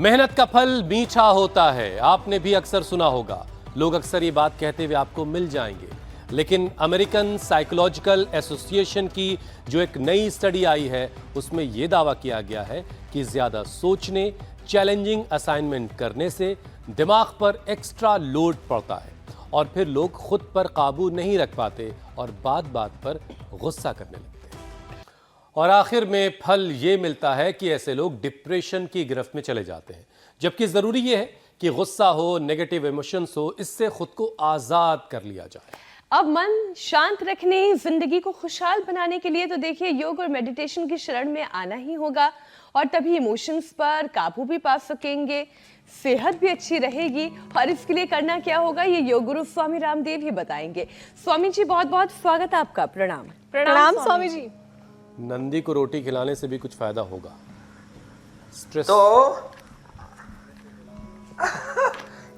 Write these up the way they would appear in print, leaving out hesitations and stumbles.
मेहनत का फल मीठा होता है, आपने भी अक्सर सुना होगा। लोग अक्सर ये बात कहते हुए आपको मिल जाएंगे। लेकिन अमेरिकन साइकोलॉजिकल एसोसिएशन की जो एक नई स्टडी आई है, उसमें यह दावा किया गया है कि ज्यादा सोचने, चैलेंजिंग असाइनमेंट करने से दिमाग पर एक्स्ट्रा लोड पड़ता है और फिर लोग खुद पर काबू नहीं रख पाते और बात बात पर गुस्सा करने लगते हैं। और आखिर में फल ये मिलता है कि ऐसे लोग डिप्रेशन की गिरफ्त में चले जाते हैं। जबकि जरूरी यह है कि गुस्सा हो, नेगेटिव इमोशंस हो, इससे खुद को आजाद कर लिया जाए। अब मन शांत रखने, जिंदगी को खुशहाल बनाने के लिए तो देखिए योग और मेडिटेशन की शरण में आना ही होगा और तभी इमोशंस पर काबू भी पा सकेंगे, सेहत भी अच्छी रहेगी। और इसके लिए करना क्या होगा, ये योग गुरु स्वामी रामदेव ही बताएंगे। स्वामी जी बहुत बहुत स्वागत आपका। प्रणाम। प्रणाम स्वामी जी। नंदी को रोटी खिलाने से भी कुछ फायदा होगा। स्ट्रेस तो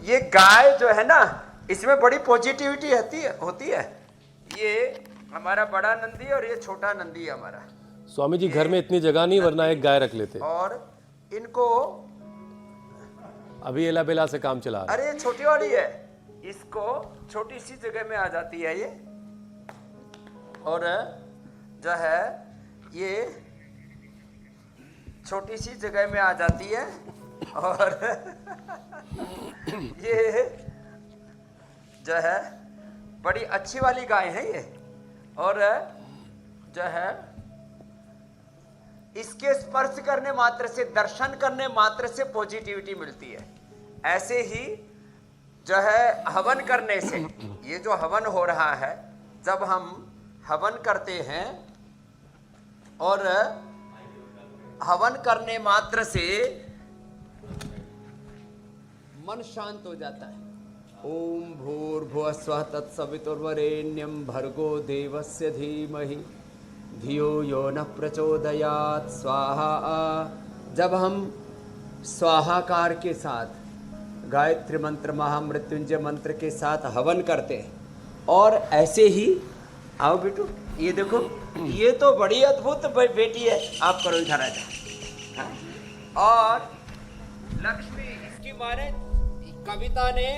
ये गाय जो है ना, इसमें बड़ी पॉजिटिविटी होती है। ये हमारा बड़ा नंदी और ये छोटा नंदी है हमारा। स्वामी जी घर में इतनी जगह नहीं, वरना एक गाय रख लेते। और इनको अभी एला बेला से काम चला रहे। अरे छोटी वाली है, इसको छोटी सी जगह में आ जाती है ये। और जो है ये छोटी सी जगह में आ जाती है और ये जो है बड़ी अच्छी वाली गाय है ये। और जो है इसके स्पर्श करने मात्र से, दर्शन करने मात्र से पॉजिटिविटी मिलती है। ऐसे ही जो है हवन करने से, ये जो हवन हो रहा है, जब हम हवन करते हैं और हवन करने मात्र से मन शांत हो जाता है। ओम भूर्भुवः स्वः तत्सवितुर्वरेण्यं भर्गो देवस्य धीमहि धियो यो न प्रचोदयात् स्वाहा। जब हम स्वाहाकार के साथ गायत्री मंत्र, महामृत्युंजय मंत्र के साथ हवन करते हैं, और ऐसे ही आओ बेटू, ये देखो, ये तो बड़ी अद्भुत बेटी है, आप करो इधर आ जाओ। और लक्ष्मी, इसकी माने कविता ने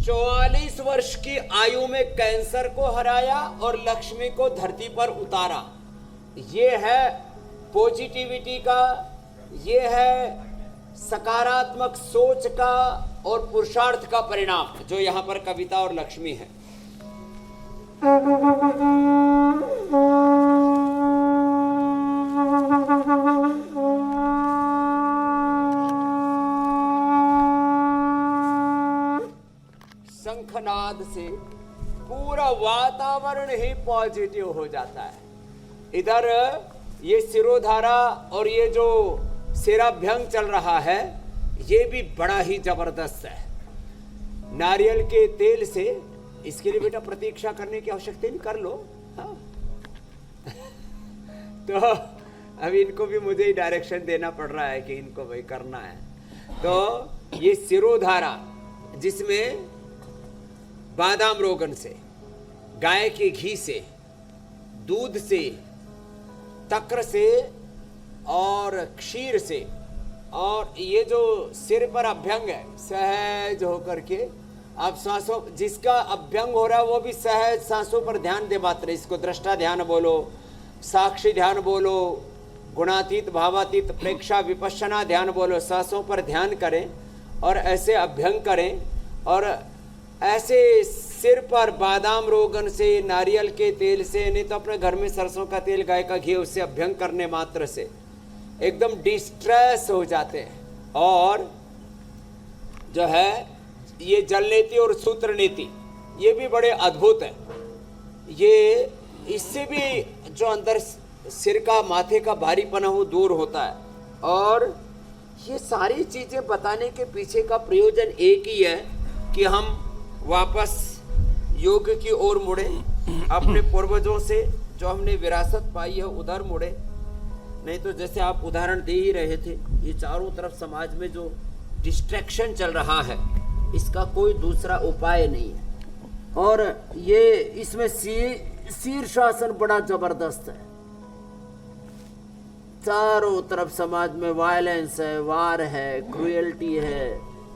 44 वर्ष की आयु में कैंसर को हराया और लक्ष्मी को धरती पर उतारा। ये है पॉजिटिविटी का, ये है सकारात्मक सोच का और पुरुषार्थ का परिणाम, जो यहाँ पर कविता और लक्ष्मी है। शंखनाद से पूरा वातावरण ही पॉजिटिव हो जाता है। इधर ये सिरोधारा और ये जो सिराभ्यंग चल रहा है, ये भी बड़ा ही जबरदस्त है। नारियल के तेल से, इसके लिए बेटा प्रतीक्षा करने की आवश्यकता नहीं, कर लो। हाँ। तो अभी इनको भी मुझे ही डायरेक्शन देना पड़ रहा है कि इनको भाई करना है। तो ये सिरोधारा, जिसमें बादाम रोगन से, गाय के घी से, दूध से, तक्र से और क्षीर से, और ये जो सिर पर अभ्यंग है, सहज होकर के आप सांसों, जिसका अभ्यंग हो रहा है वो भी सहज सांसों पर ध्यान दे मात्र। इसको दृष्टा ध्यान बोलो, साक्षी ध्यान बोलो, गुणातीत भावातीत प्रेक्षा विपश्यना ध्यान बोलो। सांसों पर ध्यान करें और ऐसे अभ्यंग करें, और ऐसे सिर पर बादाम रोगन से, नारियल के तेल से, नहीं तो अपने घर में सरसों का तेल, गाय का घी, उससे अभ्यंग करने मात्र से एकदम डिस्ट्रेस हो जाते हैं। और जो है ये जल नीति और सूत्र नीति, ये भी बड़े अद्भुत है। ये इससे भी जो अंदर सिर का, माथे का भारीपना वो दूर होता है। और ये सारी चीजें बताने के पीछे का प्रयोजन एक ही है कि हम वापस योग की ओर मुड़े, अपने पूर्वजों से जो हमने विरासत पाई है उधर मुड़े। नहीं तो जैसे आप उदाहरण दे ही रहे थे, ये चारों तरफ समाज में जो डिस्ट्रैक्शन चल रहा है, इसका कोई दूसरा उपाय नहीं है। और ये इसमें शीर्षासन बड़ा जबरदस्त है। चारों तरफ समाज में वायलेंस है, वार है, क्रुएल्टी है,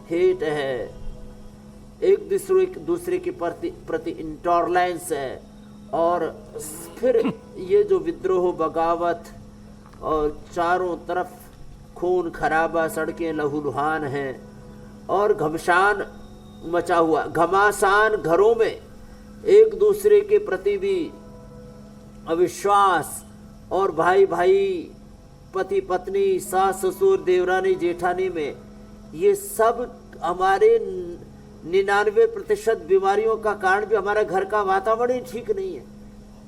हेट है, एक दूसरे के प्रति इंटॉलरेंस है, और फिर ये जो विद्रोह, बगावत और चारों तरफ खून खराबा, सड़कें लहूलुहान हैं और घमसान मचा हुआ, घमासान घरों में एक दूसरे के प्रति भी अविश्वास, और भाई भाई, पति पत्नी, सास ससुर, देवरानी जेठानी में, ये सब हमारे 99% बीमारियों का कारण भी हमारा घर का वातावरण ही ठीक नहीं है।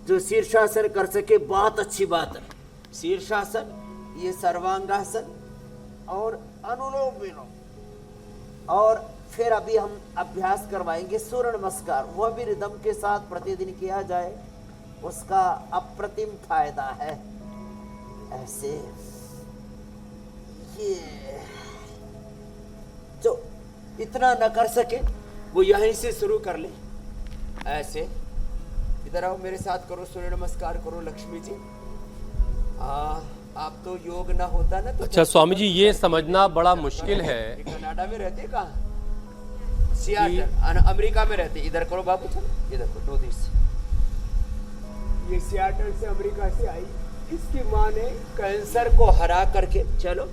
जो शीर्षासन कर सके बहुत अच्छी बात है, शीर्षासन, ये सर्वांगासन और अनुलोम विलोम, और फिर अभी हम अभ्यास करवाएंगे सूर्य नमस्कार, वह भी रिदम के साथ प्रतिदिन किया जाए, उसका अप्रतिम फायदा है। ऐसे ये जो इतना न कर सके वो यहीं से शुरू कर ले। ऐसे इधर आओ, मेरे साथ करो, सूर्य नमस्कार करो। लक्ष्मी जी, आप तो योग ना होता ना तो। अच्छा स्वामी जी, ये समझना बड़ा मुश्किल है। कनाडा में रहते कहाँ? सियाटल, अमेरिका में रहते। इधर करो बाबू, चलो इधर करो, दो दिस। ये सियाटल से, अमेरिका से आई। इसकी माँ ने कैंसर को हरा करके, चलो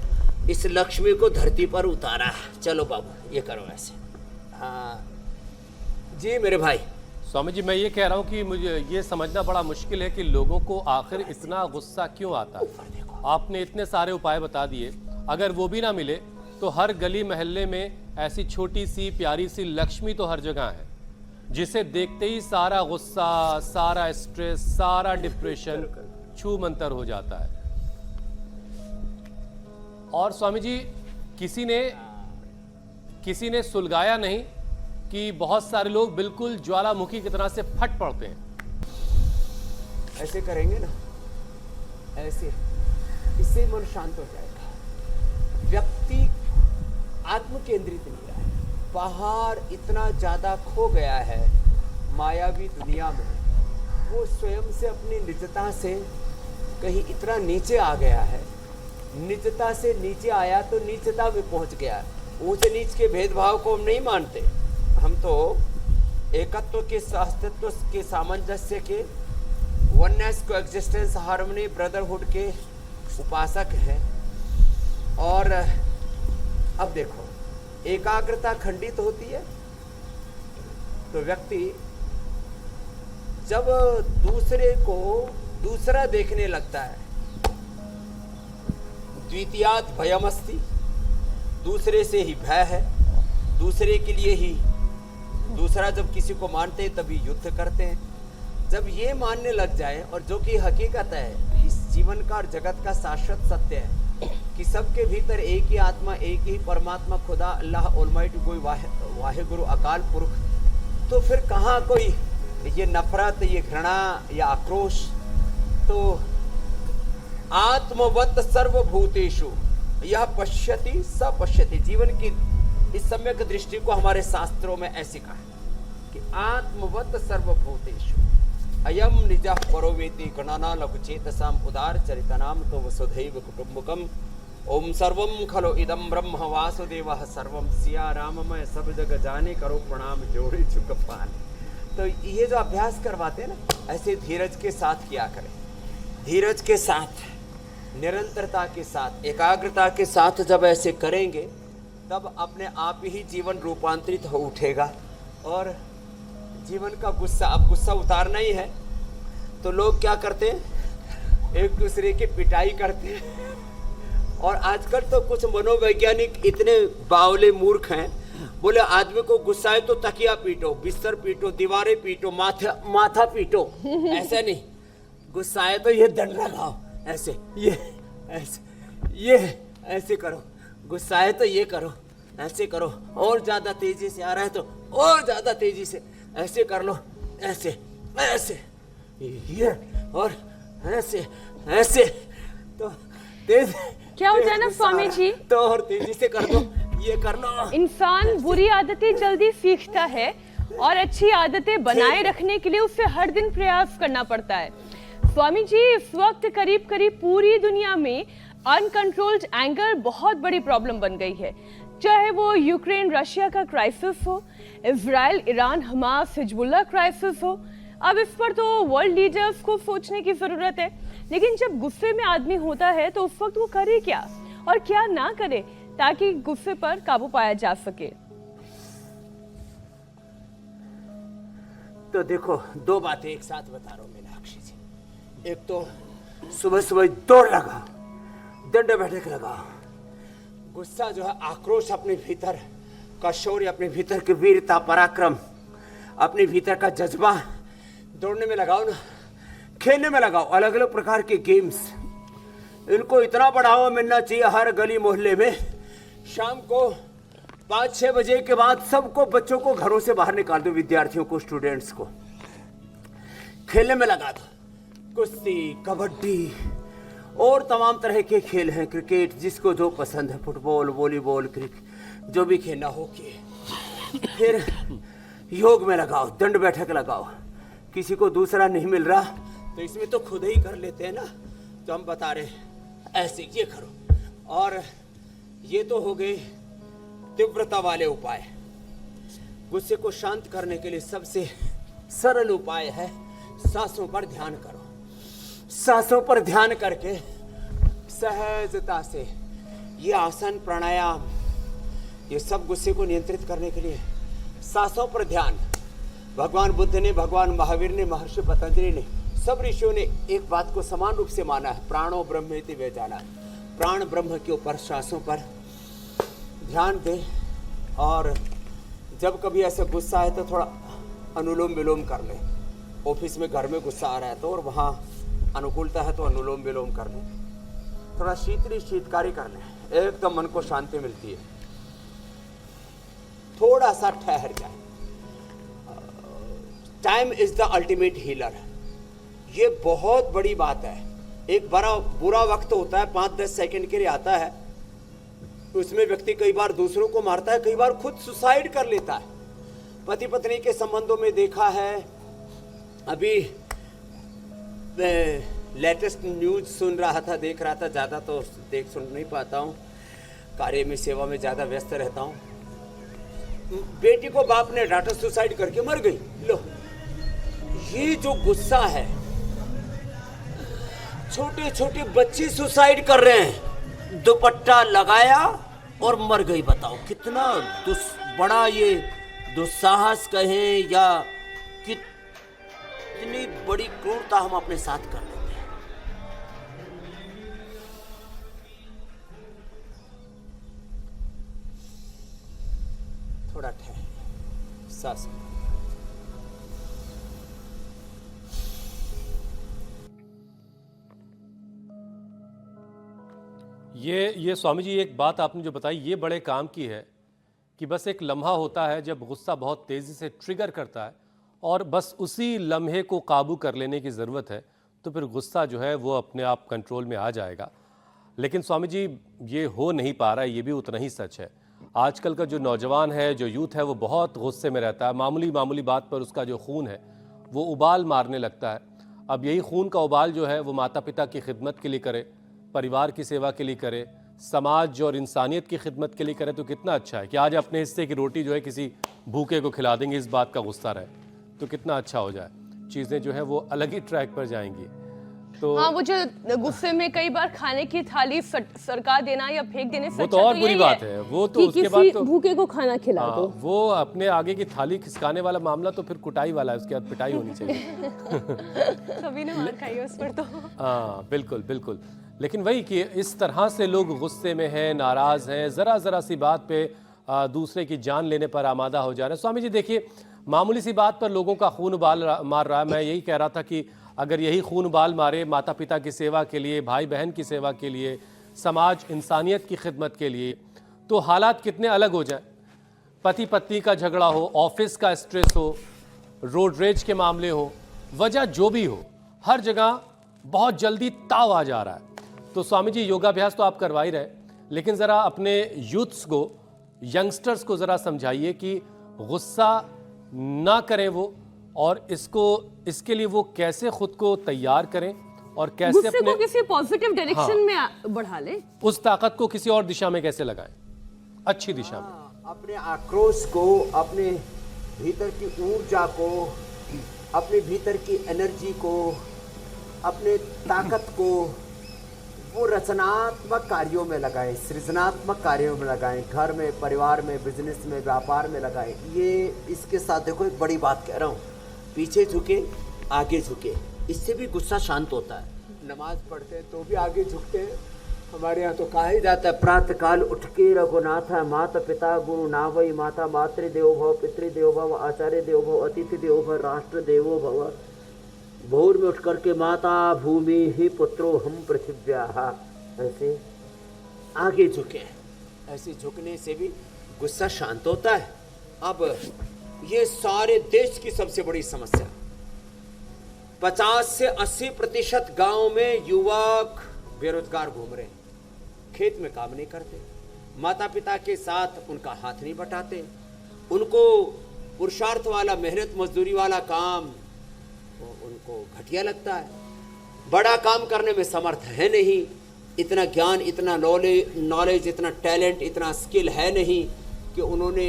इस लक्ष्मी को धरती पर उतारा। चलो बाबू, ये करो ऐसे। हाँ जी मेरे भाई। स्वामी जी, मैं ये कह रहा हूँ कि मुझे ये समझना बड़ा मुश्किल है कि लोगों को आखिर इतना गुस्सा क्यों आता है। आपने इतने सारे उपाय बता दिए, अगर वो भी ना मिले तो हर गली मोहल्ले में ऐसी छोटी सी प्यारी सी लक्ष्मी तो हर जगह है, जिसे देखते ही सारा गुस्सा, सारा स्ट्रेस, सारा डिप्रेशन छू मंतर हो जाता है। और स्वामी जी, किसी ने सुलगाया नहीं कि बहुत सारे लोग बिल्कुल ज्वालामुखी की तरह से फट पड़ते हैं। ऐसे करेंगे ना, ऐसे, इससे मन शांत हो जाएगा। व्यक्ति आत्म केंद्रित नहीं रहा है, बाहर इतना ज्यादा खो गया है मायावी दुनिया में, वो स्वयं से अपनी निजता से कहीं इतना नीचे आ गया है। निजता से नीचे आया तो नीचता में पहुंच गया। ऊंच नीच के भेदभाव को हम नहीं मानते, हम तो एकत्व के, अस्तित्व के, सामंजस्य के, वननेस को, एग्जिस्टेंस, हार्मनी, ब्रदरहुड के उपासक हैं। और अब देखो, एकाग्रता खंडित होती है तो व्यक्ति जब दूसरे को दूसरा देखने लगता है, द्वितीयात् भयमस्ति, दूसरे से ही भय है, दूसरे के लिए ही, दूसरा जब किसी को मानते हैं तभी युद्ध करते हैं। जब ये मानने लग जाए, और जो कि हकीकत है, इस जीवन का और जगत का शाश्वत सत्य है कि सबके भीतर एक ही आत्मा, एक ही परमात्मा, खुदा, अल्लाह ऑलमाइटी, कोई वाहे गुरु अकाल पुरख, तो फिर कहाँ कोई ये नफरत, ये घृणा या आक्रोश। तो आत्मवत सर्वभूतेषु यह पश्यति स पश्यति, जीवन की इस सम्यक दृष्टि को हमारे शास्त्रों में ऐसे कहा है कि आत्मवत सर्वभूतेषु अयम निजः परोवेति गणना लघुचेतसाम उदार चरितनाम तो वसुधैव कुटुम्बकम। ओम सर्वम खलो इदम ब्रह्म वासुदेवः सर्वम सिया राममय सब जग जाने, करो प्रणाम जोड़े चुक पान। तो ये जो अभ्यास करवाते हैं ना, ऐसे धीरज के साथ किया करें। धीरज के साथ, निरंतरता के साथ, एकाग्रता के साथ जब ऐसे करेंगे तब अपने आप ही जीवन रूपांतरित हो उठेगा। और जीवन का गुस्सा, अब गुस्सा उतारना ही है तो लोग क्या करते हैं, एक दूसरे की पिटाई करते हैं। और आजकल तो कुछ मनोवैज्ञानिक इतने बावले मूर्ख हैं, बोले आदमी को गुस्सा है तो तकिया पीटो, बिस्तर पीटो, दीवारें पीटो, माथा पीटो। ऐसा नहीं, गुस्सा है तो ये दंड लगाओ, ऐसे, ये ऐसे करो, गुस्सा है तो ये करो, ऐसे करो, और ज्यादा तेजी से आ रहा है तो और ज्यादा तेजी से ऐसे कर लो, ऐसे ऐसे, ये और ऐसे ऐसे। तो तेज क्या होता है ना स्वामी जी, तो और तेजी से कर दो, ये कर लो। इंसान बुरी आदतें जल्दी सीखता है और अच्छी आदतें बनाए रखने के लिए उसे हर दिन प्रयास करना पड़ता है। स्वामी जी, इस वक्त करीब करीब पूरी दुनिया में अनकंट्रोल्ड एंगर बहुत बड़ी प्रॉब्लम बन गई है, चाहे वो यूक्रेन रशिया का क्राइसिस हो, Israel Iran Hamas Hezbollah crisis हो। अब इस पर तो वर्ल्ड लीडर्स को सोचने की जरूरत है, लेकिन जब गुस्से में आदमी होता है तो उस वक्त वो करे क्या और क्या ना करे ताकि गुस्से पर काबू पाया जा सके। तो देखो, दो बातें एक साथ बता रहा हूं मीनाक्षी जी। एक तो सुबह सुबह दौड़ लगा, दंड बैठक लगा, गुस्सा जो है, आक्रोश, अपने भीतर का शौर्य, अपने भीतर की वीरता पराक्रम, अपने भीतर का जज्बा दौड़ने में लगाओ ना, खेलने में लगाओ। अलग अलग प्रकार के गेम्स, इनको इतना बढ़ावा मिलना चाहिए हर गली मोहल्ले में। शाम को 5-6 बजे के बाद सबको, बच्चों को घरों से बाहर निकाल दो, विद्यार्थियों को, स्टूडेंट्स को खेलने में लगा दो। कुश्ती, कबड्डी और तमाम तरह के खेल हैं, क्रिकेट, जिसको जो पसंद है, फुटबॉल, वॉलीबॉल, क्रिकेट, जो भी खेलना हो किए। फिर योग में लगाओ, दंड बैठक लगाओ। किसी को दूसरा नहीं मिल रहा तो इसमें तो खुद ही कर लेते हैं ना, तो हम बता रहे ऐसे ये करो। और ये तो हो गए तीव्रता वाले उपाय। गुस्से को शांत करने के लिए सबसे सरल उपाय है सांसों पर ध्यान करो। सांसों पर ध्यान करके सहजता से ये आसन, प्राणायाम, ये सब गुस्से को नियंत्रित करने के लिए सांसों पर ध्यान। भगवान बुद्ध ने, भगवान महावीर ने, महर्षि पतंजलि ने, सब ऋषियों ने एक बात को समान रूप से माना है, प्राणो ब्रह्मेति वे जाना। प्राण ब्रह्म के ऊपर सांसों पर ध्यान दें। और जब कभी ऐसा गुस्सा है तो थोड़ा अनुलोम विलोम कर लें। ऑफिस में, घर में गुस्सा आ रहा है तो, और वहाँ अनुकूलता है तो अनुलोम विलोम कर लें। थोड़ा शीतकारी कर लें, एकदम मन को शांति मिलती है। थोड़ा सा ठहर जाए। Time is the ultimate healer. ये बहुत बड़ी बात है। एक बड़ा बुरा वक्त होता है, 5-10 सेकंड के लिए आता है, उसमें व्यक्ति कई बार दूसरों को मारता है, कई बार खुद सुसाइड कर लेता है। पति पत्नी के संबंधों में देखा है। अभी मैं लेटेस्ट न्यूज सुन रहा था, देख रहा था, ज़्यादा तो सुन नहीं पाता हूँ, कार्य में, सेवा में ज़्यादा व्यस्त रहता हूँ। बेटी को बाप ने डांटा, सुसाइड करके मर गई। लो, ये जो गुस्सा है, छोटे छोटे बच्चे सुसाइड कर रहे हैं, दुपट्टा लगाया और मर गई। बताओ कितना बड़ा ये दुस्साहस कहें या कितनी बड़ी क्रूरता हम अपने साथ कर लेते हैं। थोड़ा ठहर, सांस। ये स्वामी जी, एक बात आपने जो बताई ये बड़े काम की है कि बस एक लम्हा होता है जब गुस्सा बहुत तेज़ी से ट्रिगर करता है और बस उसी लम्हे को काबू कर लेने की ज़रूरत है, तो फिर गुस्सा जो है वो अपने आप कंट्रोल में आ जाएगा। लेकिन स्वामी जी, ये हो नहीं पा रहा है, ये भी उतना ही सच है। आजकल का जो नौजवान है, जो यूथ है, वो बहुत गुस्से में रहता है। मामूली बात पर उसका जो खून है वो उबाल मारने लगता है। अब यही खून का उबाल जो है वो माता पिता की खिदमत के लिए करे, परिवार की सेवा के लिए करे, समाज और इंसानियत की खिदमत के लिए करे, तो कितना अच्छा है कि आज अपने हिस्से की रोटी जो है किसी भूखे को खिला देंगे, इस बात का गुस्सा रहे तो कितना अच्छा हो जाए। चीज़ें जो है वो अलग ही ट्रैक पर जाएंगी। तो हाँ, वो जो गुस्से में कई बार खाने की थाली सरका देना या फेंक देने से वो तो और बुरी बात है। वो तो उसके बाद तो भूखे को खाना खिला दो। वो अपने आगे की थाली खिसकाने वाला मामला तो फिर कुटाई वाला है, उसके बाद पिटाई होनी चाहिए। कभी ना मार खाई उस पर तो। हाँ, बिल्कुल बिल्कुल। लेकिन वही कि इस तरह से लोग गुस्से में हैं, नाराज़ हैं, ज़रा सी बात पे दूसरे की जान लेने पर आमादा हो जा रहे हैं। स्वामी जी देखिए, मामूली सी बात पर लोगों का खून उबाल मार रहा है। मैं यही कह रहा था कि अगर यही खून उबाल मारे माता पिता की सेवा के लिए, भाई बहन की सेवा के लिए, समाज इंसानियत की खिदमत के लिए, तो हालात कितने अलग हो जाए। पति पत्नी का झगड़ा हो, ऑफिस का स्ट्रेस हो, रोड रेज के मामले हो, वजह जो भी हो, हर जगह बहुत जल्दी ताव आ जा रहा है। तो स्वामी जी, योगाभ्यास तो आप करवा ही रहे, लेकिन ज़रा अपने यूथ्स को, यंगस्टर्स को ज़रा समझाइए कि गुस्सा ना करें वो, और इसके लिए वो कैसे खुद को तैयार करें और कैसे गुस्से अपने को किसी पॉजिटिव डायरेक्शन में बढ़ा ले। उस ताकत को किसी और दिशा में कैसे लगाएं, अच्छी दिशा में। अपने आक्रोश को, अपने भीतर की ऊर्जा को, अपने भीतर की एनर्जी को, अपने ताकत को वो रचनात्मक कार्यों में लगाएं, सृजनात्मक कार्यों में लगाएं, घर में, परिवार में, बिजनेस में, व्यापार में लगाएं। ये इसके साथ देखो एक बड़ी बात कह रहा हूँ, पीछे झुके आगे झुके, इससे भी गुस्सा शांत होता है। नमाज पढ़ते हैं तो भी आगे झुकते हैं। हमारे यहाँ तो कहा ही जाता है प्रातः काल उठ के रघुनाथ माता पिता गुरु नावई माता मातृदेवो भव पितृदेवो भव आचार्य देवो भव अतिथि देवो भव राष्ट्र देवो भव। भोर में उठ करके माता भूमि ही पुत्रो हम पृथिव्या, ऐसे आगे झुके। ऐसे झुकने से भी गुस्सा शांत होता है। अब ये सारे देश की सबसे बड़ी समस्या, 50 से 80% गांव में युवक बेरोजगार घूम रहे हैं, खेत में काम नहीं करते, माता पिता के साथ उनका हाथ नहीं बटाते, उनको पुरुषार्थ वाला मेहनत मजदूरी वाला काम उनको घटिया लगता है, बड़ा काम करने में समर्थ है नहीं, इतना ज्ञान, इतना नॉलेज, इतना टैलेंट, इतना स्किल है नहीं कि उन्होंने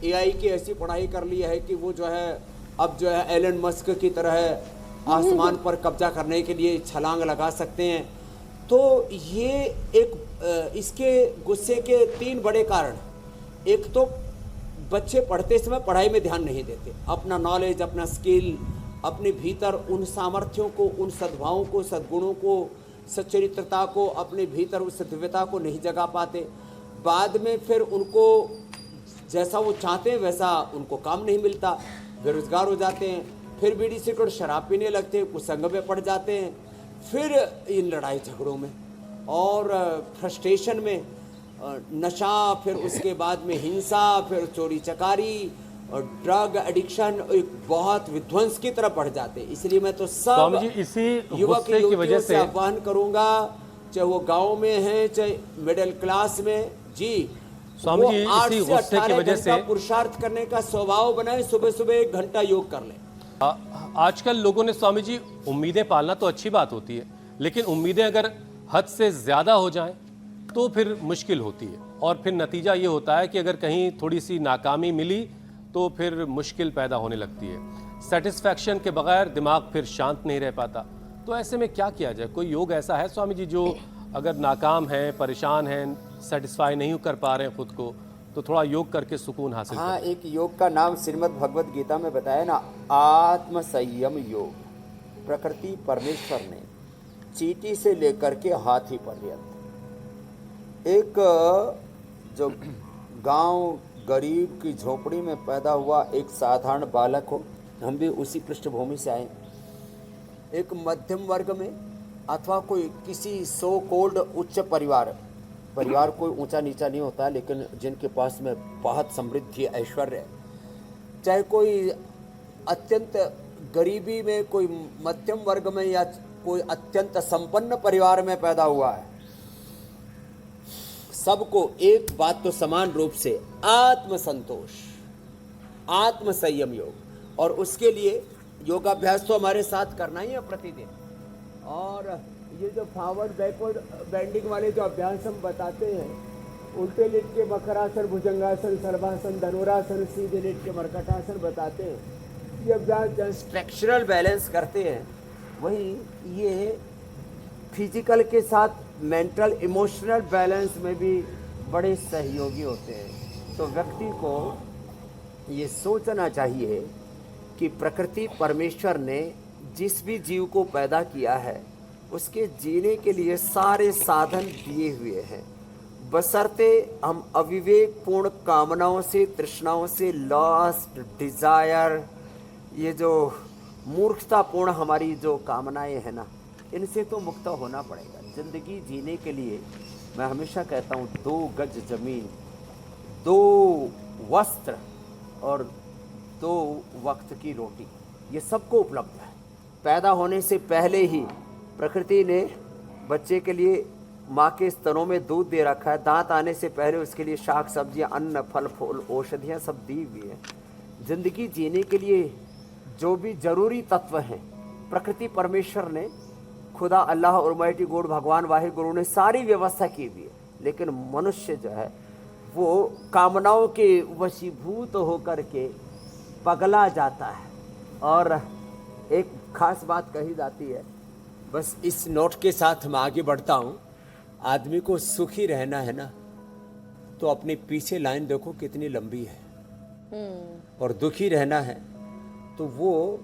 एआई की ऐसी पढ़ाई कर ली है कि वो जो है अब जो है एलन मस्क की तरह आसमान पर कब्जा करने के लिए छलांग लगा सकते हैं। तो ये एक इसके गुस्से के 3 बड़े कारण। एक तो बच्चे पढ़ते समय पढ़ाई में ध्यान नहीं देते, अपना नॉलेज, अपना स्किल, अपने भीतर उन सामर्थ्यों को, उन सद्भावों को, सद्गुणों को, सच्चरित्रता को, अपने भीतर उस दिव्यता को नहीं जगा पाते। बाद में फिर उनको जैसा वो चाहते हैं वैसा उनको काम नहीं मिलता, बेरोजगार हो जाते हैं, फिर बीड़ी सिगरेट शराब पीने लगते हैं, कुसंग में पड़ जाते हैं, फिर इन लड़ाई झगड़ों में और फ्रस्ट्रेशन में, नशा, फिर उसके बाद में हिंसा, फिर चोरी चकारी और ड्रग एडिक्शन एक बहुत विध्वंस की तरफ बढ़ जाते हैं। इसलिए मैं तो सब युवक की वजह से आह्वान करूंगा, चाहे वो गांव में है चाहे मिडिल क्लास में, जी स्वामी जी इसी गुस्से की वजह से पुरुषार्थ करने का स्वभाव बनाए, सुबह सुबह 1 घंटा योग कर ले। आजकल लोगों ने स्वामी जी उम्मीदें पालना तो अच्छी बात होती है, लेकिन उम्मीदें अगर हद से ज्यादा हो जाएं तो फिर मुश्किल होती है, और फिर नतीजा ये होता है कि अगर कहीं थोड़ी सी नाकामी मिली तो फिर मुश्किल पैदा होने लगती है। सेटिस्फैक्शन के बगैर दिमाग फिर शांत नहीं रह पाता। तो ऐसे में क्या किया जाए? कोई योग ऐसा है स्वामी जी जो अगर नाकाम है, परेशान हैं, सेटिस्फाई नहीं कर पा रहे हैं खुद को, तो थोड़ा योग करके सुकून हासिल हाँ, करें? एक योग का नाम श्रीमद् भगवद गीता में बताया ना, आत्म संयम योग। प्रकृति परमेश्वर ने चींटी से लेकर के हाथी पर्यंत एक जो गांव गरीब की झोपड़ी में पैदा हुआ एक साधारण बालक हो, हम भी उसी पृष्ठभूमि से आए, एक मध्यम वर्ग में अथवा कोई किसी सो कोल्ड उच्च परिवार कोई ऊंचा नीचा नहीं होता, लेकिन जिनके पास में बहुत समृद्धि ऐश्वर्य है, चाहे कोई अत्यंत गरीबी में, कोई मध्यम वर्ग में, या कोई अत्यंत संपन्न परिवार में पैदा हुआ है, सबको एक बात तो समान रूप से आत्म संतोष, आत्म संयम योग, और उसके लिए योगाभ्यास तो हमारे साथ करना ही है प्रतिदिन। और ये जो फॉरवर्ड बैकवर्ड बेंडिंग वाले जो अभ्यास हम बताते हैं, उल्टे लेट के मकरासन, भुजंगासन, सर्वासन, धनुरासन, सीधे लेट के मरकटासन बताते हैं, ये अभ्यास जहाँ स्ट्रक्चरल बैलेंस करते हैं, वही ये फिजिकल के साथ मेंटल इमोशनल बैलेंस में भी बड़े सहयोगी होते हैं। तो व्यक्ति को ये सोचना चाहिए कि प्रकृति परमेश्वर ने जिस भी जीव को पैदा किया है उसके जीने के लिए सारे साधन दिए हुए हैं, बशर्ते हम अविवेकपूर्ण कामनाओं से, तृष्णाओं से, लस्ट, डिजायर, ये जो मूर्खतापूर्ण हमारी जो कामनाएं हैं ना, इनसे तो मुक्त होना पड़ेगा। जिंदगी जीने के लिए मैं हमेशा कहता हूँ 2 गज जमीन, 2 वस्त्र और 2 वक्त की रोटी, ये सबको उपलब्ध है। पैदा होने से पहले ही प्रकृति ने बच्चे के लिए माँ के स्तनों में दूध दे रखा है, दांत आने से पहले उसके लिए शाक सब्जियाँ, अन्न, फल फूल, औषधियाँ सब दी हुई है। जिंदगी जीने के लिए जो भी जरूरी तत्व हैं प्रकृति परमेश्वर ने खुदा अल्लाह ऑलमाइटी गॉड भगवान वाहिद गुरु ने सारी व्यवस्था की हुई है, लेकिन मनुष्य जो है वो कामनाओं के वशीभूत होकर के पगला जाता है। और एक खास बात कही जाती है, बस इस नोट के साथ मैं आगे बढ़ता हूँ। आदमी को सुखी रहना है ना, तो अपने पीछे लाइन देखो कितनी लंबी है, और दुखी रहना है तो वो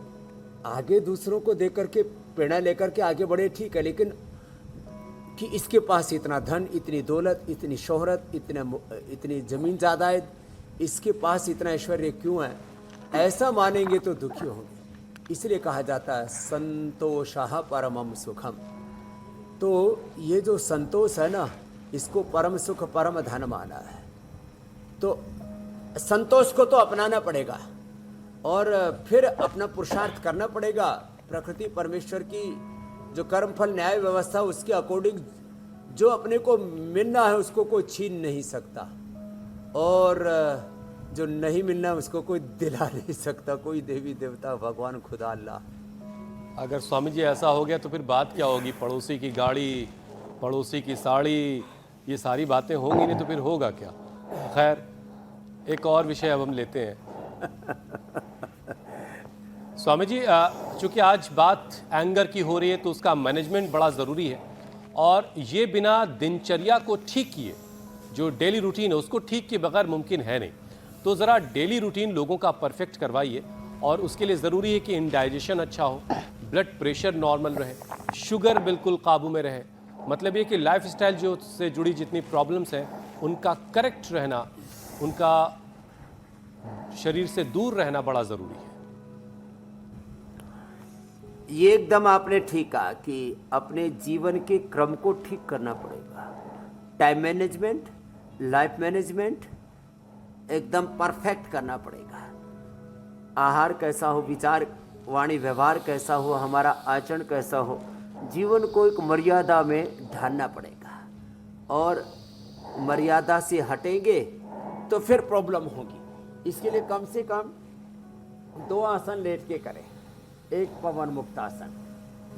आगे दूसरों को देख करके प्रेरणा लेकर के आगे बढ़े, ठीक है, लेकिन कि इसके पास इतना धन, इतनी दौलत, इतनी शोहरत, इतनी जमीन जायदाद, इसके पास इतना ऐश्वर्य क्यों है, ऐसा मानेंगे तो दुखी होंगे। इसलिए कहा जाता है संतोषः परमम सुखम। तो ये जो संतोष है ना, इसको परम सुख परम धन माना है। तो संतोष को तो अपनाना पड़ेगा और फिर अपना पुरुषार्थ करना पड़ेगा। प्रकृति परमेश्वर की जो कर्म फल न्याय व्यवस्था, उसके अकॉर्डिंग जो अपने को मिलना है उसको कोई छीन नहीं सकता, और जो नहीं मिलना है उसको कोई दिला नहीं सकता, कोई देवी देवता, भगवान, खुदा, अल्लाह। अगर स्वामी जी ऐसा हो गया तो फिर बात क्या होगी? पड़ोसी की गाड़ी, पड़ोसी की साड़ी, ये सारी बातें होंगी नहीं तो फिर होगा क्या? खैर, एक और विषय अब हम लेते हैं। स्वामी जी, चूंकि आज बात एंगर की हो रही है तो उसका मैनेजमेंट बड़ा ज़रूरी है, और ये बिना दिनचर्या को ठीक किए, जो डेली रूटीन है उसको ठीक किए बगैर मुमकिन है नहीं। तो ज़रा डेली रूटीन लोगों का परफेक्ट करवाइए, और उसके लिए ज़रूरी है कि इंडाइजेशन अच्छा हो, ब्लड प्रेशर नॉर्मल रहे, शुगर बिल्कुल काबू में रहे। मतलब ये कि लाइफस्टाइल जो से जुड़ी जितनी प्रॉब्लम्स हैं उनका करेक्ट रहना, उनका शरीर से दूर रहना बड़ा ज़रूरी है। ये एकदम आपने ठीक कहा कि अपने जीवन के क्रम को ठीक करना पड़ेगा। टाइम मैनेजमेंट, लाइफ मैनेजमेंट एकदम परफेक्ट करना पड़ेगा। आहार कैसा हो, विचार वाणी व्यवहार कैसा हो, हमारा आचरण कैसा हो, जीवन को एक मर्यादा में ढालना पड़ेगा। और मर्यादा से हटेंगे तो फिर प्रॉब्लम होगी। इसके लिए कम से कम 2 आसन लेट के करें। एक पवन मुक्त आसन,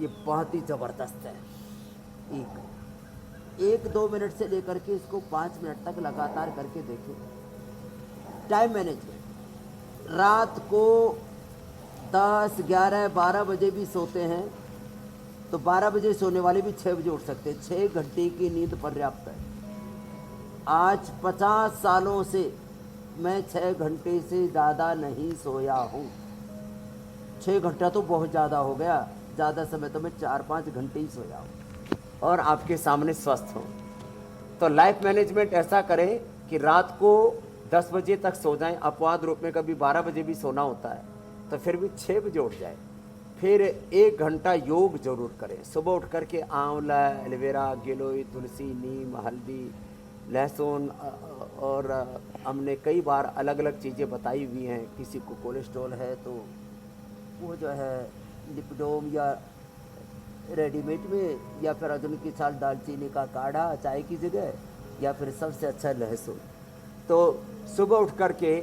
ये बहुत ही ज़बरदस्त है। एक 2 मिनट से लेकर के इसको 5 मिनट तक लगातार करके देखें। टाइम मैनेजमेंट, रात को 10, 11, 12 बजे भी सोते हैं तो 12 बजे सोने वाले भी 6 बजे उठ सकते हैं। 6 घंटे की नींद पर्याप्त है। आज 50 सालों से मैं 6 घंटे से ज़्यादा नहीं सोया हूँ। 6 घंटा तो बहुत ज़्यादा हो गया, ज़्यादा समय तो मैं 4-5 घंटे ही सोया हूँ और आपके सामने स्वस्थ हूँ। तो लाइफ मैनेजमेंट ऐसा करें कि रात को 10 बजे तक सो जाएं। अपवाद रूप में कभी 12 बजे भी सोना होता है तो फिर भी 6 बजे उठ जाए। फिर 1 घंटा योग जरूर करें। सुबह उठ करके आंवला, एलोवेरा, गिलोय, तुलसी, नीम, हल्दी, लहसुन, और हमने कई बार अलग अलग चीज़ें बताई हुई हैं। किसी को कोलेस्ट्रॉल है तो वो जो है लिपिडोम या रेडीमेड में, या फिर आधुनिक की साल दालचीनी का काढ़ा चाय की जगह, या फिर सबसे अच्छा लहसुन। तो सुबह उठ करके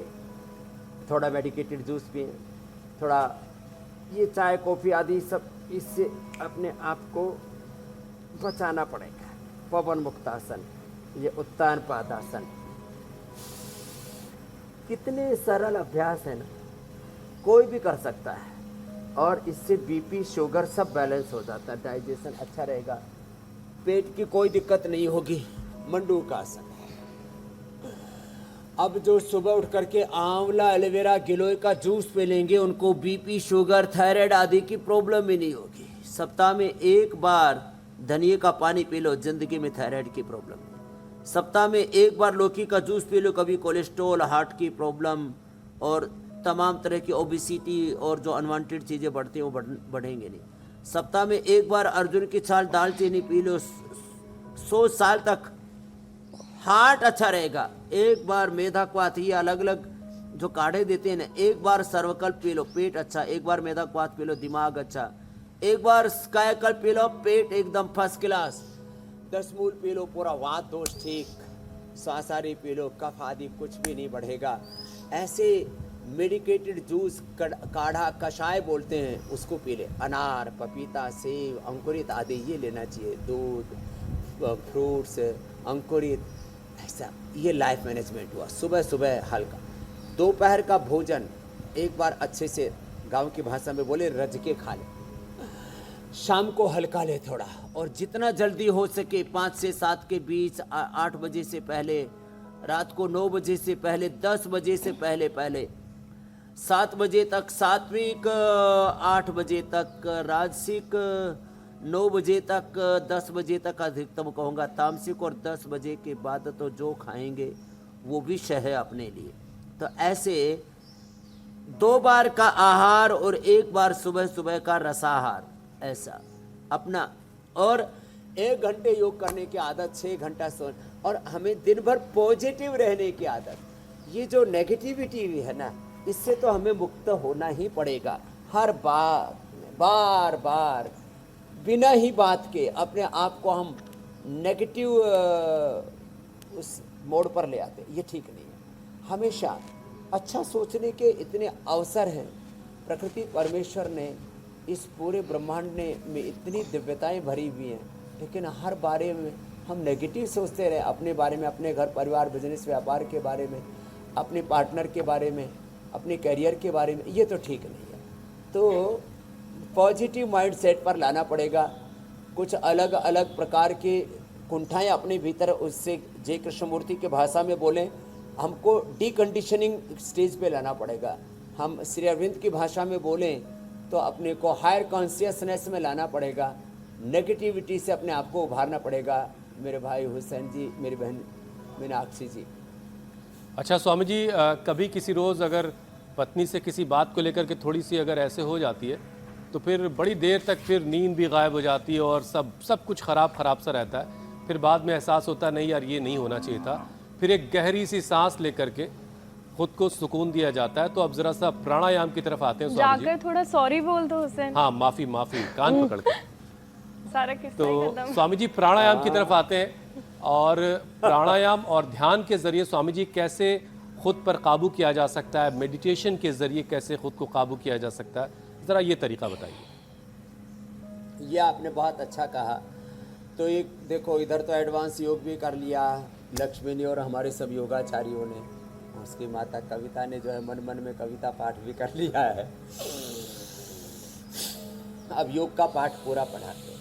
थोड़ा मेडिकेटेड जूस पिए, थोड़ा ये चाय कॉफ़ी आदि सब, इससे अपने आप को बचाना पड़ेगा। पवन मुक्तासन, ये उत्तान पादासन, कितने सरल अभ्यास है ना, कोई भी कर सकता है। और इससे बीपी, शुगर सब बैलेंस हो जाता है, डाइजेशन अच्छा रहेगा, पेट की कोई दिक्कत नहीं होगी। मंडूकासन। अब जो सुबह उठ करके आंवला, एलोवेरा, गिलोय का जूस पी लेंगे, उनको बीपी, शुगर, थायराइड आदि की प्रॉब्लम ही नहीं होगी। सप्ताह में 1 बार धनिए का पानी पी लो, जिंदगी में थायराइड की प्रॉब्लम नहीं। सप्ताह में 1 बार लौकी का जूस पी लो, कभी कोलेस्ट्रॉल, हार्ट की प्रॉब्लम और तमाम तरह की ओबेसिटी और जो अनवांटेड चीज़ें बढ़ती हैं वो बढ़ेंगे नहीं। सप्ताह में 1 बार अर्जुन की छाल, दालचीनी पी लो, 100 साल तक हार्ट अच्छा रहेगा। 1 बार मेधा क्वाथ, ये अलग अलग जो काढ़े देते हैं ना, 1 बार सर्वकल्प पी लो, पेट अच्छा। 1 बार मेधा क्वाथ पी लो, दिमाग अच्छा। 1 बार कायाकल्प पी लो, पेट एकदम फर्स्ट क्लास। 10 मूल पी लो, पूरा वात दोष ठीक। सांसारी पी लो, कफ आदि कुछ भी नहीं बढ़ेगा। ऐसे मेडिकेटेड जूस, काढ़ा, कषाय बोलते हैं, उसको पी ले। अनार, पपीता, सेब, अंकुरित आदि ये लेना चाहिए। दूध, फ्रूट्स, अंकुरित, ऐसा ये लाइफ मैनेजमेंट हुआ। सुबह सुबह हल्का, दोपहर का भोजन एक बार अच्छे से, गांव की भाषा में बोले, रज के खा ले। शाम को हल्का ले थोड़ा, और जितना जल्दी हो सके 5 से 7 के बीच, 8 बजे से पहले, रात को 9 बजे से पहले, 10 बजे से पहले 7 बजे तक सात्विक, 8 बजे तक राजसिक, 9 बजे तक, 10 बजे तक अधिकतम कहूँगा तामसिक, और 10 बजे के बाद तो जो खाएंगे वो विषय है अपने लिए। तो ऐसे 2 बार का आहार और 1 बार सुबह सुबह का रसाहार, ऐसा अपना, और 1 घंटे योग करने की आदत, 6 घंटा सो, और हमें दिन भर पॉजिटिव रहने की आदत। ये जो नेगेटिविटी भी है ना, इससे तो हमें मुक्त होना ही पड़ेगा। हर बार बार बिना ही बात के अपने आप को हम नेगेटिव उस मोड़ पर ले आते, ये ठीक नहीं है। हमेशा अच्छा सोचने के इतने अवसर हैं। प्रकृति परमेश्वर ने इस पूरे ब्रह्मांड में इतनी दिव्यताएं भरी हुई हैं, लेकिन हर बारे में हम नेगेटिव सोचते रहे, अपने बारे में, अपने घर परिवार, बिजनेस, व्यापार के बारे में, अपने पार्टनर के बारे में, अपने करियर के बारे में। ये तो ठीक नहीं है। तो पॉजिटिव माइंड सेट पर लाना पड़ेगा। कुछ अलग अलग प्रकार के कुंठाएँ अपने भीतर, उससे जय कृष्णमूर्ति के भाषा में बोलें, हमको डीकंडीशनिंग स्टेज पे लाना पड़ेगा। हम श्री अरविंद की भाषा में बोलें तो अपने को हायर कॉन्शियसनेस में लाना पड़ेगा। नेगेटिविटी से अपने आप को उभारना पड़ेगा। मेरे भाई हुसैन जी, मेरी बहन मीनाक्षी जी। अच्छा स्वामी जी, कभी किसी रोज़ अगर पत्नी से किसी बात को लेकर के थोड़ी सी अगर ऐसे हो जाती है तो फिर बड़ी देर तक फिर नींद भी गायब हो जाती है और सब कुछ ख़राब सा रहता है। फिर बाद में एहसास होता है नहीं यार ये नहीं होना चाहिए था। फिर एक गहरी सी सांस लेकर के खुद को सुकून दिया जाता है। तो अब जरा सा प्राणायाम की तरफ आते हैं स्वामी जी। जाकर थोड़ा सॉरी बोल दो हुसैन। हाँ, माफी कान पकड़ के। सारा किस्सा तो स्वामी जी प्राणायाम की तरफ आते हैं, और प्राणायाम और ध्यान के जरिए स्वामी जी कैसे खुद पर काबू किया जा सकता है, मेडिटेशन के जरिए कैसे खुद को काबू किया जा सकता है, जरा ये तरीका बताइए। ये आपने बहुत अच्छा कहा। तो एक देखो, इधर तो एडवांस योग भी कर लिया लक्ष्मी ने और हमारे सब योगाचार्यों ने। उसकी माता कविता ने जो है मन मन में कविता पाठ भी कर लिया है। अब योग का पाठ पूरा पढ़ाते हैं।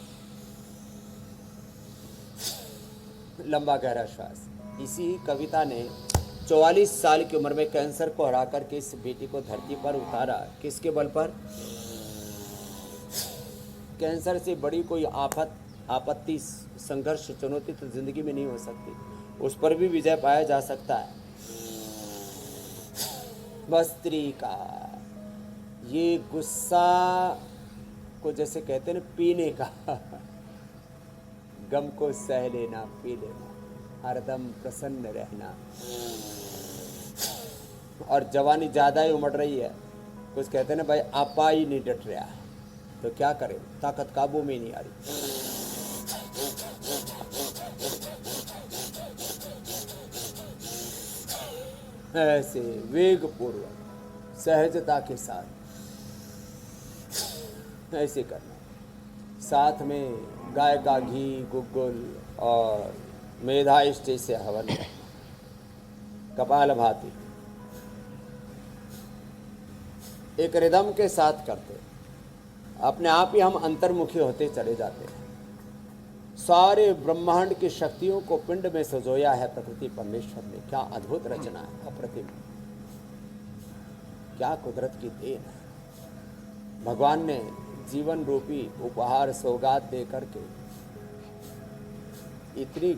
लंबा गहरा श्वास। इसी कविता ने 44 साल की उम्र में कैंसर को हरा करके इस बेटी को धरती पर उतारा। किसके बल पर? कैंसर से बड़ी कोई आपत्ति, संघर्ष, चुनौती तो जिंदगी में नहीं हो सकती। उस पर भी विजय पाया जा सकता है। बस्त्री का ये गुस्सा को जैसे कहते हैं ना, पीने का, गम को सह लेना, पी लेना, हरदम प्रसन्न रहना। और जवानी ज़्यादा ही उमड़ रही है, कुछ कहते हैं ना भाई आपा ही नहीं डट रहा है, तो क्या करें, ताकत काबू में नहीं आ रही। ऐसे वेग पूर्वक सहजता के साथ ऐसे करना। साथ में गाय का घी, गुग्गुल और मेधा इष्टि से हवन करना। कपालभाति एक रिदम के साथ करते, अपने आप ही हम अंतर्मुखी होते चले जाते हैं। सारे ब्रह्मांड की शक्तियों को पिंड में सजोया है प्रकृति परमेश्वर ने। क्या अद्भुत रचना है, अप्रतिम, क्या कुदरत की देन है। भगवान ने जीवन रूपी उपहार सौगात दे करके, इतनी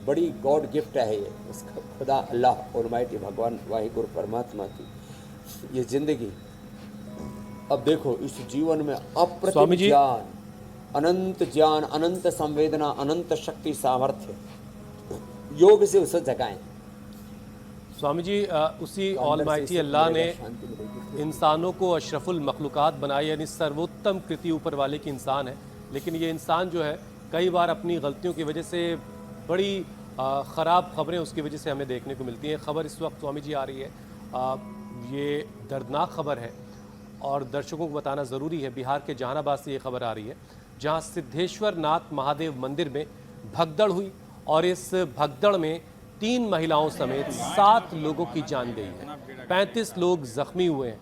बड़ी गॉड गिफ्ट है ये, उसका खुदा अल्लाह ऑलमाइटी भगवान वाहिगुरु परमात्मा की ये जिंदगी। अब देखो इस जीवन में अप्रतिम ज्ञान, अनंत संवेदना, अनंत शक्ति, सामर्थ्य, योग से उसे जगाएं। स्वामी जी उसी ऑलमाइटी अल्लाह ने इंसानों को अशरफुल मखलूक़ात बनाए, यानी सर्वोत्तम कृति ऊपर वाले की इंसान है। लेकिन ये इंसान जो है कई बार अपनी गलतियों की वजह से बड़ी ख़राब खबरें उसकी वजह से हमें देखने को मिलती हैं। खबर इस वक्त स्वामी जी आ रही है ये दर्दनाक खबर है और दर्शकों को बताना ज़रूरी है। बिहार के जहानाबाद से ये खबर आ रही है, जहां सिद्धेश्वर नाथ महादेव मंदिर में भगदड़ हुई और इस भगदड़ में 3 महिलाओं समेत 7 लोगों की जान गई है, 35 लोग जख्मी हुए हैं।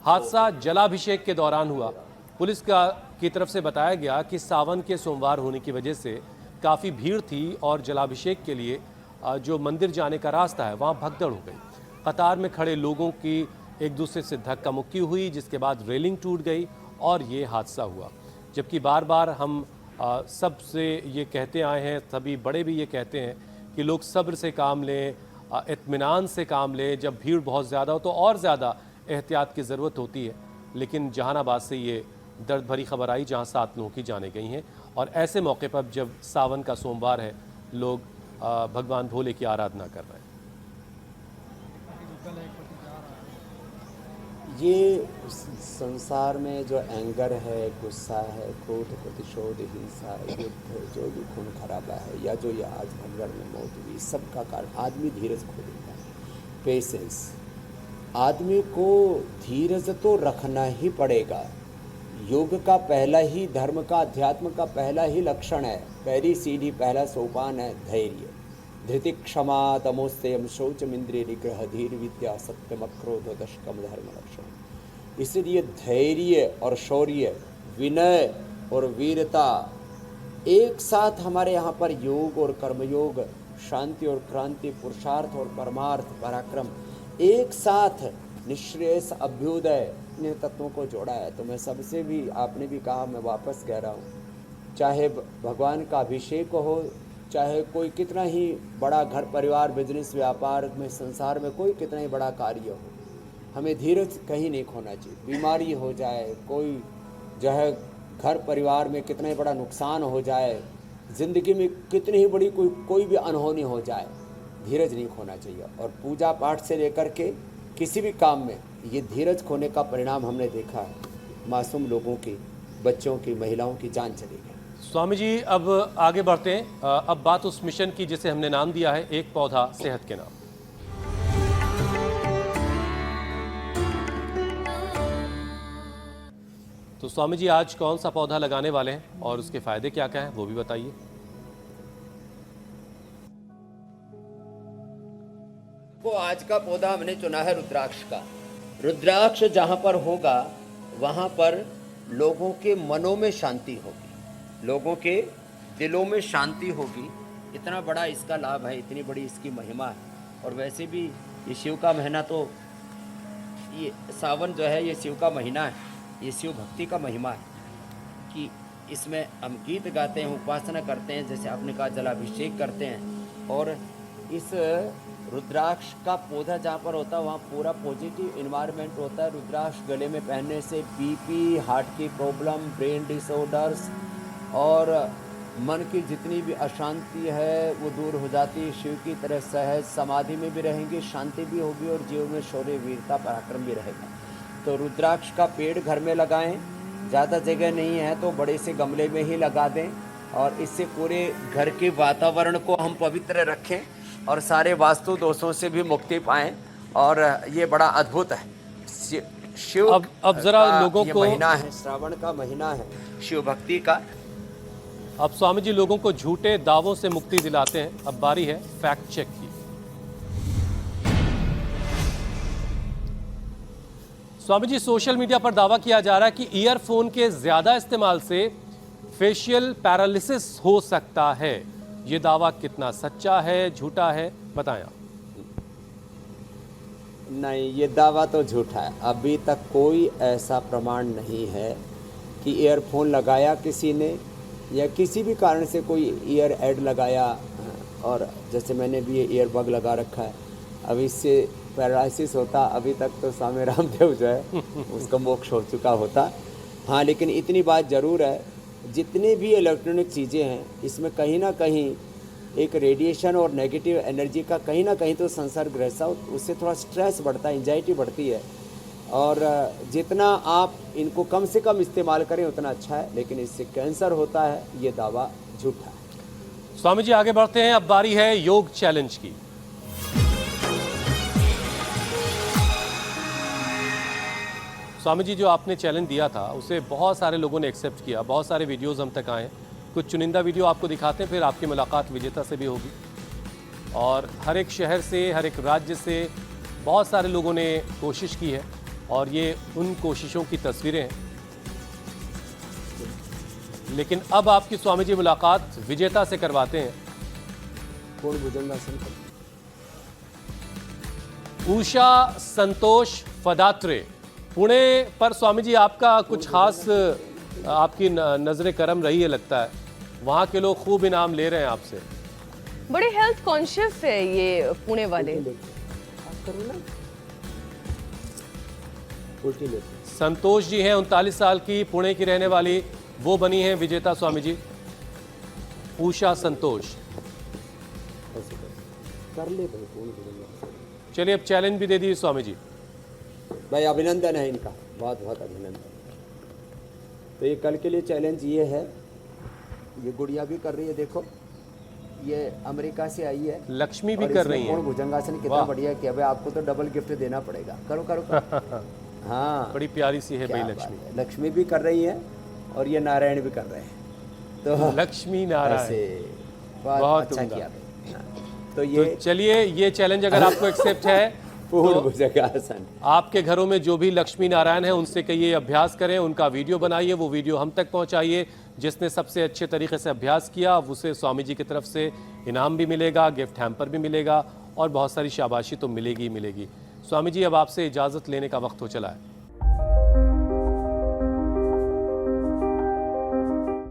हादसा जलाभिषेक के दौरान हुआ। पुलिस की तरफ से बताया गया कि सावन के सोमवार होने की वजह से काफ़ी भीड़ थी और जलाभिषेक के लिए जो मंदिर जाने का रास्ता है वहाँ भगदड़ हो गई। कतार में खड़े लोगों की एक दूसरे से धक्का मुक्की हुई, जिसके बाद रेलिंग टूट गई और ये हादसा हुआ। जबकि बार बार हम सबसे ये कहते आए हैं, सभी बड़े भी ये कहते हैं कि लोग सब्र से काम लें, इत्मीनान से काम लें। जब भीड़ बहुत ज़्यादा हो तो और ज़्यादा एहतियात की ज़रूरत होती है। लेकिन जहानाबाद से ये दर्द भरी खबर आई जहां 7 लोगों की जानें गई हैं और ऐसे मौके पर जब सावन का सोमवार है, लोग भगवान भोले की आराधना कर रहे हैं। ये संसार में जो एंगर है, गुस्सा है, क्रोध, प्रतिशोध, हिंसा, युद्ध, जो भी खून खराबा है या जो ये आज भगदड़ में मौत हुई, सबका कारण आदमी धीरज खो देता है। पेशेंस। आदमी को धीरज तो रखना ही पड़ेगा। योग का पहला ही, धर्म का, अध्यात्म का पहला ही लक्षण है, पहली सीढ़ी, पहला सोपान है धैर्य। धृति, क्षमा, तमोस्तेयम, शौचम, इंद्रिय निग्रह, धीर, विद्या, सत्यम, अक्रोध, दशकम धर्म लक्षण। इसलिए धैर्य और शौर्य, विनय और वीरता एक साथ हमारे यहाँ पर योग और कर्मयोग, शांति और क्रांति, पुरुषार्थ और परमार्थ, पराक्रम एक साथ, निःश्रेयस, अभ्युदय, इन तत्वों को जोड़ा है। तो मैं सबसे भी, आपने भी कहा, मैं वापस कह रहा हूँ, चाहे भगवान का अभिषेक हो, चाहे कोई कितना ही बड़ा घर परिवार, बिजनेस, व्यापार में, संसार में कोई कितना ही बड़ा कार्य हो, हमें धीरज कहीं नहीं खोना चाहिए। बीमारी हो जाए, कोई जो है घर परिवार में कितना ही बड़ा नुकसान हो जाए, ज़िंदगी में कितनी ही बड़ी कोई भी अनहोनी हो जाए, धीरज नहीं खोना चाहिए। और पूजा पाठ से लेकर के किसी भी काम में ये धीरज खोने का परिणाम हमने देखा है। मासूम लोगों की, बच्चों की, महिलाओं की जान चली गई। स्वामी जी, अब आगे बढ़ते हैं। अब बात उस मिशन की जिसे हमने नाम दिया है एक पौधा सेहत के नाम। तो स्वामी जी, आज कौन सा पौधा लगाने वाले हैं और उसके फायदे क्या क्या हैं, वो भी बताइए। वो आज का पौधा हमने चुना है रुद्राक्ष का। रुद्राक्ष जहाँ पर होगा वहाँ पर लोगों के मनों में शांति होगी, लोगों के दिलों में शांति होगी। इतना बड़ा इसका लाभ है, इतनी बड़ी इसकी महिमा है। और वैसे भी ये शिव का महीना, तो ये सावन जो है ये शिव का महीना है, ये शिव भक्ति का महिमा है कि इसमें हम गीत गाते हैं, उपासना करते हैं, जैसे आपने कहा जलाभिषेक करते हैं। और इस रुद्राक्ष का पौधा जहाँ पर होता है वहाँ पूरा पॉजिटिव इन्वायरमेंट होता है। रुद्राक्ष गले में पहनने से बीपी, हार्ट की प्रॉब्लम, ब्रेन डिसऑर्डर्स और मन की जितनी भी अशांति है वो दूर हो जाती है। शिव की तरह सहज समाधि में भी रहेंगे, शांति भी होगी और जीवन में शौर्य, वीरता, पराक्रम भी रहेगा। तो रुद्राक्ष का पेड़ घर में लगाएं, ज़्यादा जगह नहीं है तो बड़े से गमले में ही लगा दें और इससे पूरे घर के वातावरण को हम पवित्र रखें और सारे वास्तु दोषों से भी मुक्ति पाएं। और ये बड़ा अद्भुत है। शिव अब जरा लोगों को, महीना है, श्रावण का महीना है शिव भक्ति का। अब स्वामी जी लोगों को झूठे दावों से मुक्ति दिलाते हैं। अब बारी है फैक्ट चेक की। स्वामी जी, सोशल मीडिया पर दावा किया जा रहा है कि ईयरफोन के ज्यादा इस्तेमाल से फेशियल पैरालिसिस हो सकता है। ये दावा कितना सच्चा है, झूठा है, बताएं आप। नहीं, ये दावा तो झूठा है। अभी तक कोई ऐसा प्रमाण नहीं है कि ईयरफोन लगाया किसी ने या किसी भी कारण से कोई ईयर एड लगाया और जैसे मैंने भी ये ईयरबग लगा रखा है, अब इससे पैरालिसिस होता। अभी तक तो स्वामी रामदेव जो है उसका मोक्ष हो चुका होता। हाँ, लेकिन इतनी बात ज़रूर है, जितनी भी इलेक्ट्रॉनिक चीज़ें हैं इसमें कहीं ना कहीं एक रेडिएशन और नेगेटिव एनर्जी का कहीं ना कहीं तो संसर्ग रहता है। उससे थोड़ा स्ट्रेस बढ़ता है, एंजाइटी बढ़ती है। और जितना आप इनको कम से कम इस्तेमाल करें उतना अच्छा है, लेकिन इससे कैंसर होता है, ये दावा झूठा है। स्वामी जी आगे बढ़ते हैं। अब बारी है योग चैलेंज की। स्वामी जी, जो आपने चैलेंज दिया था उसे बहुत सारे लोगों ने एक्सेप्ट किया, बहुत सारे वीडियोस हम तक आए हैं। कुछ चुनिंदा वीडियो आपको दिखाते हैं, फिर आपकी मुलाकात विजेता से भी होगी। और हर एक शहर से, हर एक राज्य से बहुत सारे लोगों ने कोशिश की है और ये उन कोशिशों की तस्वीरें हैं। लेकिन अब आपकी स्वामी जी मुलाकात विजेता से करवाते हैं। पूर्ण भुजंगासन करते उषा संतोष फदात्रे, पुणे पर स्वामी जी आपका कुछ खास आपकी नजर करम रही है, लगता है वहाँ के लोग खूब इनाम ले रहे हैं आपसे। बड़े हेल्थ कॉन्शियस है ये पुणे वाले। आप करो ना, उल्टी लेते। संतोष जी हैं 39 साल की, पुणे की रहने वाली, वो बनी हैं विजेता स्वामी जी, उषा संतोष। ऐसे कर ले भाई, पूर्ण भुजंगासन। चलिए अब चैलेंज भी दे दीजिए स्वामी जी। भाई अभिनंदन है इनका, बहुत बहुत अभिनंदन। तो ये कल के लिए चैलेंज ये है, ये गुड़िया भी कर रही है, देखो ये अमेरिका से आई है, लक्ष्मी भी और कर इसने रही पूर्ण हैं। भुजंगासन कितना वाह। बढ़िया किया भाई, आपको तो डबल गिफ्ट देना पड़ेगा। करो करो, करो। हाँ, बड़ी प्यारी सी है क्या भाई बात लक्ष्मी। है। लक्ष्मी भी कर रही है और ये नारायण भी कर रहे हैं, तो लक्ष्मी नारायण, ऐसे बहुत बहुत अच्छा उम्दा। किया भाई। हाँ, तो तो ये चलिए ये चैलेंज अगर आपको एक्सेप्ट है पूर्ण तो भुजंगासन। आपके घरों में जो भी लक्ष्मी नारायण हैं उनसे कहिए अभ्यास करें, उनका वीडियो बनाइए, वो वीडियो हम तक पहुंचाइए। जिसने सबसे अच्छे तरीके से अभ्यास किया उसे स्वामी जी की तरफ से इनाम भी मिलेगा, गिफ्ट हैम्पर भी मिलेगा और बहुत सारी शाबाशी तो मिलेगी ही मिलेगी। स्वामी जी, अब आपसे इजाज़त लेने का वक्त हो चला है।